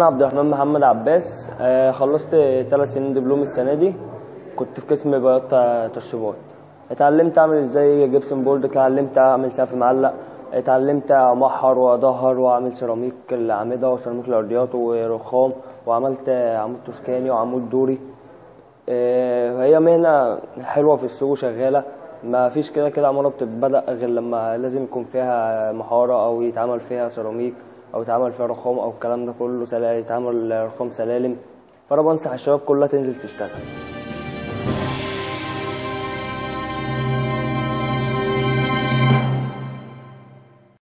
انا عبد الرحمن محمد عباس. خلصت 3 سنين دبلوم السنه دي. كنت في قسم بياض تشطيبات. اتعلمت اعمل ازاي جبسن بورد، اتعلمت اعمل سقف معلق، اتعلمت امحر واظهر واعمل سيراميك الاعمده وسيراميك الارضيات ورخام، وعملت عمود توسكاني وعمود دوري. هي مهنه حلوه في السوق وشغاله. ما فيش كده عماره بتتبدأ غير لما لازم يكون فيها محاره او يتعمل فيها سيراميك او يتعمل فيها رخام او الكلام ده كله، يتعمل رخام سلالم. فانا بنصح الشباب كلها تنزل تشتغل.